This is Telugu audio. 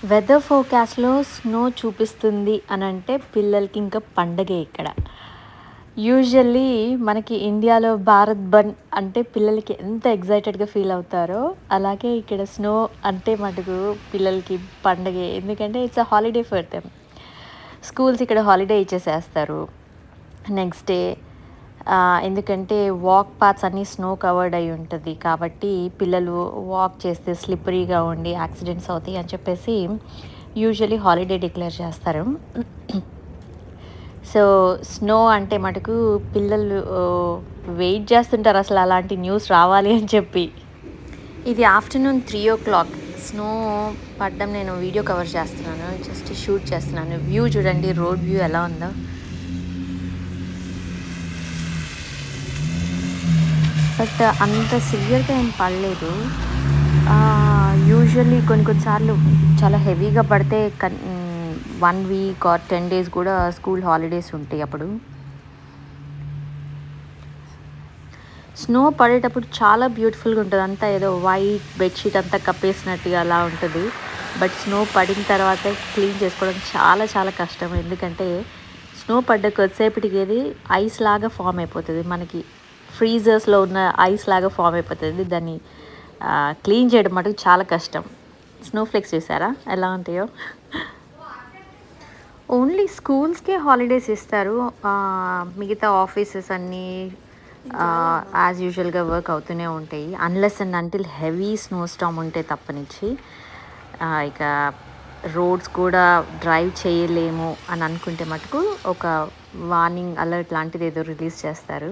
వెదర్ ఫోర్కాస్ట్‌లో స్నో చూపిస్తుంది అనంటే పిల్లలకి ఇంకా పండగే ఇక్కడ. యూజువల్లీ మనకి ఇండియాలో భారత్ బంద్ అంటే పిల్లలకి ఎంత ఎక్సైటెడ్‌గా ఫీల్ అవుతారో, అలాగే ఇక్కడ స్నో అంటే మటుకు పిల్లలకి పండగే. ఎందుకంటే it's a holiday for them. Schools ఇక్కడ హాలిడే ఇచ్చేసేస్తారు. నెక్స్ట్ డే ఎందుకంటే వాక్ పాత్స్ అన్నీ స్నో కవర్డ్ అయి ఉంటది. కాబట్టి పిల్లలు వాక్ చేస్తే స్లిప్పరీగా ఉండి యాక్సిడెంట్స్ అవుతాయి అని చెప్పేసి యూజువల్లీ హాలిడే డిక్లేర్ చేస్తారు. సో, స్నో అంటే మటుకు పిల్లలు వెయిట్ చేస్తుంటారు అసలు అలాంటి న్యూస్ రావాలి అని చెప్పి. ఇది ఆఫ్టర్‌నూన్ 3:00 స్నో పడడం నేను వీడియో కవర్ చేస్తున్నాను. జస్ట్ షూట్ చేస్తున్నాను. వ్యూ చూడండి రోడ్ వ్యూ ఎలా ఉందో. బట్ అంత సివియర్‌గా ఏం పడలేదు. యూజువల్లీ కొన్ని సార్లు చాలా హెవీగా పడితే 1 వీక్ ఆర్ 10 డేస్ కూడా స్కూల్ హాలిడేస్ ఉంటాయి అప్పుడు. స్నో పడేటప్పుడు చాలా బ్యూటిఫుల్‌గా ఉంటది. అంతా ఏదో వైట్ బెడ్‌షీట్ అంతా కప్పేసినట్టుగా అలా ఉంటది. బట్ స్నో పడిన తర్వాత క్లీన్ చేసుకోవడం చాలా చాలా కష్టం. ఎందుకంటే స్నో పడ్డ కొద్దిసేపటికి అది ఐస్ లాగా ఫామ్ అయిపోతది. మనకి ఫ్రీజర్స్‌లో ఉన్న ఐస్ లాగా ఫామ్ అయిపోతది. దాన్ని క్లీన్ చేయడం మటుకు చాలా కష్టం. స్నో ఫ్లేక్స్ చూసారా ఎలా ఉంటాయో? ఓన్లీ స్కూల్స్‌కే హాలిడేస్ ఇస్తారు. మిగతా ఆఫీసెస్ అన్నీ యాజ్ యూజువల్‌గా వర్క్ అవుతూనే ఉంటాయి. Unless and until heavy snow Storm ఉంటే తప్పనిచ్చి ఇక రోడ్స్ కూడా డ్రైవ్ చేయలేము అని అనుకుంటే మటుకు ఒక వార్నింగ్ అలర్ట్ లాంటిది ఏదో రిలీజ్ చేస్తారు.